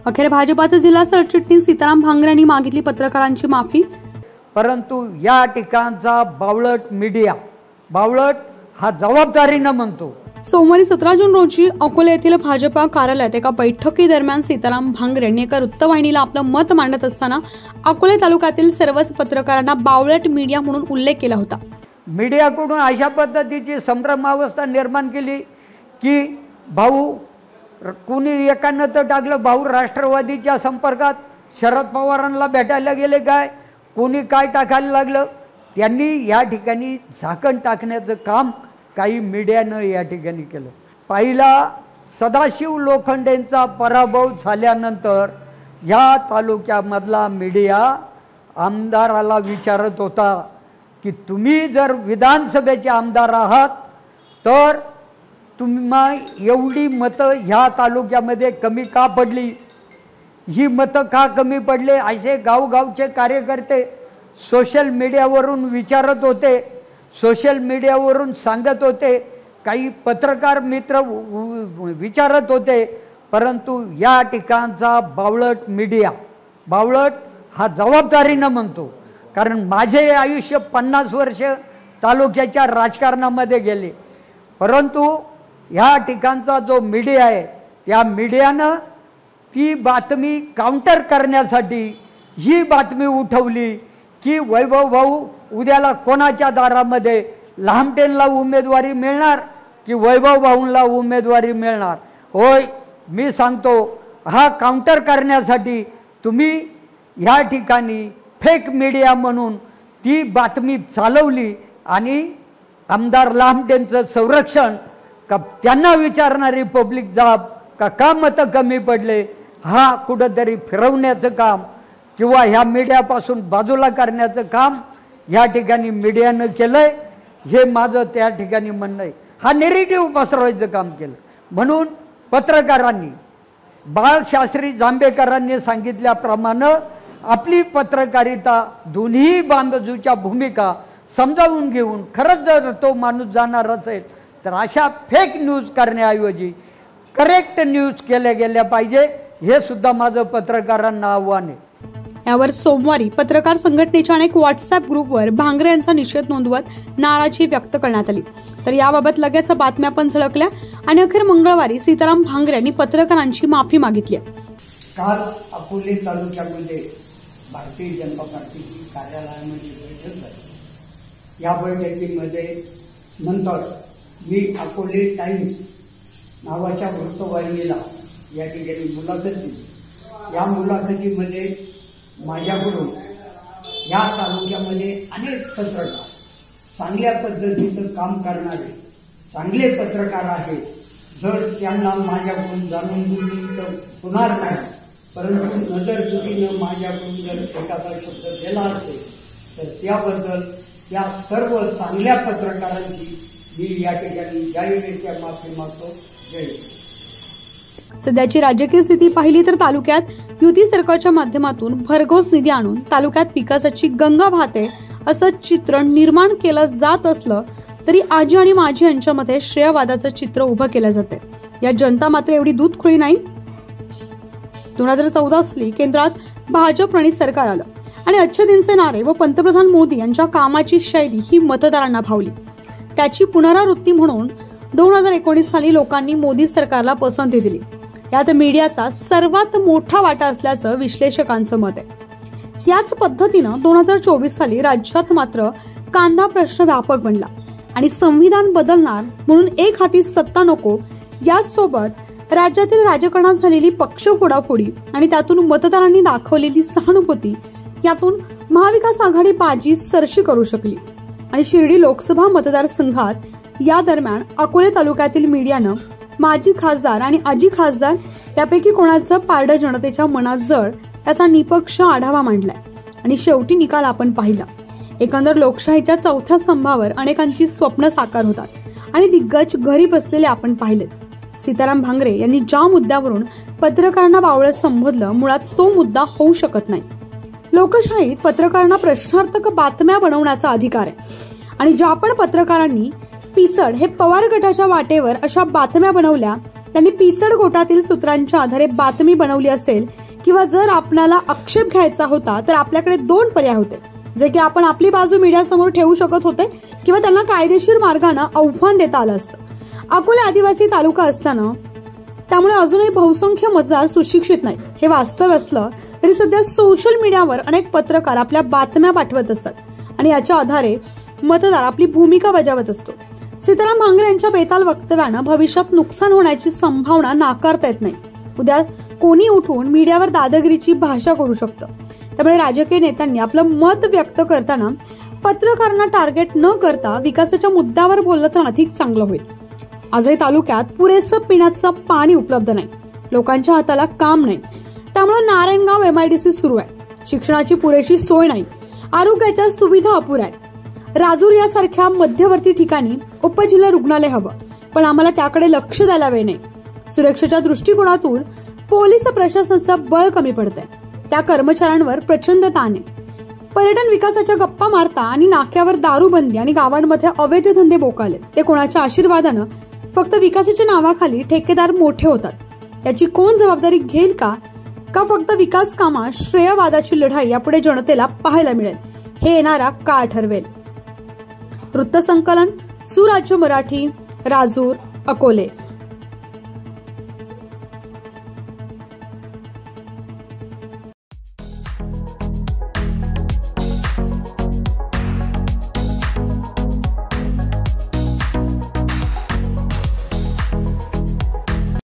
अखेर भाजपाचे जिल्हा सरचिटणीस सीताराम भांगरे यांनी मागितली पत्रकारांची माफी। परंतु या ठिकाणचा बावळट मीडिया, बावळट हा जबाबदारीने म्हणतो। सोमवारी 17 जून रोजी अकोले येथील भाजपा कार्यालयात एका बैठकीदरम्यान सीताराम भांगरे यांनी एका वृत्तवाहिनीला आपलं मत मांडत असताना अकोले तालुक्यातील सर्वच पत्रकारांना बावळट मीडिया म्हणून उल्लेख केला होता। मीडियाकडून अशा पद्धतीची संभ्रमावस्था निर्माण केली की भाऊ कोणी एकानं तर टाकलं, भाऊ राष्ट्रवादीच्या संपर्कात शरद पवारांना भेटायला गेले काय, कोणी काय टाकायला लागलं। त्यांनी या ठिकाणी झाकण टाकण्याचं काम काही मीडियानं या ठिकाणी केलं। पहिला सदाशिव लोखंडेंचा पराभव झाल्यानंतर या तालुक्यामधला मीडिया आमदाराला विचारत होता की तुम्ही जर विधानसभेचे आमदार आहात तर तुम्ही एवढी मतं ह्या तालुक्यामध्ये कमी का पडली, ही मतं का कमी पडले, असे गावगावचे कार्यकर्ते सोशल मीडियावरून विचारत होते, सोशल मीडियावरून सांगत होते, काही पत्रकार मित्र विचारत होते। परंतु या ठिकाणचा बावळट मीडिया, बावळट हा जबाबदारीने म्हणतो, कारण माझे आयुष्य 50 वर्ष तालुक्याच्या राजकारणामध्ये गेले। परंतु या ठिकाणचा जो मीडिया आहे त्या मीडियानं ती बातमी काउंटर करण्यासाठी ही बातमी उठवली की वैभव भाऊ उद्याला कोणाच्या दारामध्ये लहामटेंना उमेदवारी मिळणार की वैभव भाऊंना उमेदवारी मिळणार। होय, मी सांगतो, हा काउंटर करण्यासाठी तुम्ही या ठिकाणी फेक मीडिया म्हणून ती बातमी चालवली आणि आमदार लहामटेंचं संरक्षण का त्यांना विचारणारी पब्लिक जाब का मतं कमी पडले हा कुठंतरी फिरवण्याचं काम किंवा ह्या मीडियापासून बाजूला करण्याचं काम या ठिकाणी मीडियानं केलंय, हे माझं त्या ठिकाणी म्हणणं आहे। हा नेरेटिव्ह पसरवायचं काम केलं। म्हणून पत्रकारांनी बाळशास्त्री जांभेकरांनी सांगितल्याप्रमाणे आपली पत्रकारिता दोन्ही बाजूच्या भूमिका समजावून घेऊन खरंच जर तो माणूस जाणार असेल तर अशा फेक न्यूज करण्याऐवजी करेक्ट न्यूज केल्या गेल्या पाहिजे, हे सुद्धा माझं पत्रकारांना आव्हान आहे। यावर सोमवारी पत्रकार संघटनेच्या अनेक व्हॉट्सअप ग्रुपवर भांगरे यांचा निषेध नोंदवत नाराजी व्यक्त करण्यात आली। तर याबाबत लगेच बातम्या पण झळकल्या आणि अखेर मंगळवारी सीताराम भांगरे यांनी पत्रकारांची माफी मागितली। काल अकोले तालुक्यामध्ये भारतीय जनता पार्टीची कार्यालयामध्ये बैठक झाली। या बैठकीमध्ये नंतर मी अकोले टाइम्स नावाच्या वृत्तवाहिनीला या ठिकाणी मुलाखत दिली। या मुलाखतीमध्ये माझ्याकडून या तालुक्यामध्ये अनेक पत्रकार, चांगल्या पद्धतीचं काम करणारे चांगले पत्रकार आहेत, जर त्यांना माझ्याकडून जाणून बुजून तर होणार नाही, परंतु नजर चुकीनं माझ्याकडून जर एखादा शब्द गेला असेल तर त्याबद्दल त्या सर्व चांगल्या पत्रकारांची मी या ठिकाणी जाहीररित्या माफी मागतो। जय हिंद। सध्याची राजकीय स्थिती पाहिली तर तालुक्यात युती सरकारच्या माध्यमातून भरघोस निधी आणून तालुक्यात विकासाची गंगा वाहते असं चित्र निर्माण केलं जात असलं तरी आजी आणि माजी यांच्यामध्ये श्रेयवादाचं चित्र उभं केलं जाते। या जनता मात्र एवढी दूध खुळी नाही। 2014 साली केंद्रात भाजप आणि सरकार आलं आणि अच्छे दिनचे नारे व पंतप्रधान मोदी यांच्या कामाची शैली ही मतदारांना भावली। त्याची पुनरावृत्ती म्हणून 2019 साली लोकांनी मोदी सरकारला पसंती दिली। यात मीडियाचा सर्वात मोठा वाटा असल्याचं विश्लेषकांचं मत आहे। याच पद्धतीनं 2024 साली राज्यात मात्र कांदा प्रश्न व्यापक बनला आणि संविधान बदलणार म्हणून एक हाती सत्ता नको, याचसोबत राज्यातील राजकारणात झालेली पक्ष फोडाफोडी आणि त्यातून मतदारांनी दाखवलेली सहानुभूती, यातून महाविकास आघाडी बाजी सरशी करू शकली आणि शिर्डी लोकसभा मतदारसंघात या दरम्यान अकोले तालुक्यातील मीडियानं माजी खासदार आणि आजी खासदार यापैकी कोणाचं पारडं जनतेच्या मनात जळ याचा निपक्ष आढावा मांडलाय आणि शेवटी निकाल आपण पाहिला। एकंदर लोकशाहीच्या चौथ्या स्तंभावर अनेकांची स्वप्न साकार होतात आणि दिग्गज घरी बसलेले आपण पाहिलेत। सीताराम भांगरे यांनी ज्या मुद्द्यावरून पत्रकारांना बावळट संबोधलं, मुळात तो मुद्दा होऊ शकत नाही। लोकशाहीत पत्रकारांना प्रश्नार्थक बातम्या बनवण्याचा अधिकार आहे आणि ज्या पण पत्रकारांनी पिचड हे पवार गटाच्या वाटेवर अशा बातम्या बनवल्या त्यांनी पिचड गोटातील सूत्रांच्या आधारे बातमी बनवली असेल किंवा जर आपल्याला आक्षेप घ्यायचा होता तर आपल्याकडे 2 पर्याय होते, जे की आपण आपली बाजू मीडियासमोर ठेवू शकत होते किंवा त्यांना कायदेशीर मार्गाने आव्हान देता आलं असतं. अकोले आदिवासी तालुका असल्यानं त्यामुळे अजूनही बहुसंख्य मतदार सुशिक्षित नाही हे वास्तव असलं तरी सध्या सोशल मीडियावर अनेक पत्रकार आपल्या बातम्या पाठवत असतात आणि याच्या आधारे मतदार आपली भूमिका बजावत असतो. सीताराम भांगरे यांच्या बेताल वक्तव्यानं भविष्यात नुकसान होण्याची संभावना नाकारता येत नाही. उद्या कोणी उठून मीडियावर दादागिरीची भाषा करू शकतं. त्यामुळे राजकीय नेत्यांनी आपलं मत व्यक्त करताना पत्रकारांना टार्गेट न करता विकासाच्या मुद्द्यावर बोललं तर अधिक चांगलं होईल. आजही तालुक्यात पुरेसं पिण्याचं पाणी उपलब्ध नाही, लोकांच्या हाताला काम नाही. त्यामुळे नारायणगाव MIDC सुरू आहे. शिक्षणाची पुरेशी सोय नाही, आरोग्याच्या सुविधा अपुऱ्या आहेत. राजूर यासारख्या मध्यवर्ती ठिकाणी उपजिल्हा रुग्णालय हवं, पण आम्हाला त्याकडे लक्ष द्यायला वेळ नाही. सुरक्षेच्या दृष्टिकोनातून पोलीस प्रशासनाचं बळ कमी पडतंय, त्या कर्मचाऱ्यांवर प्रचंड ताण आहे. पर्यटन विकासाच्या गप्पा मारता आणि नाक्यावर दारूबंदी आणि गावांमध्ये अवैध धंदे बोकाले. ते कोणाच्या आशीर्वादानं फक्त विकासाच्या नावाखाली ठेकेदार मोठे होतात. याची कोण जबाबदारी घेईल का फक्त विकास कामा श्रेयवादाची लढाई यापुढे जनतेला पाहायला मिळेल हे येणारा काळ ठरवेल. वृत्तसंकलन सुराज्य मराठी, राजूर, अकोले.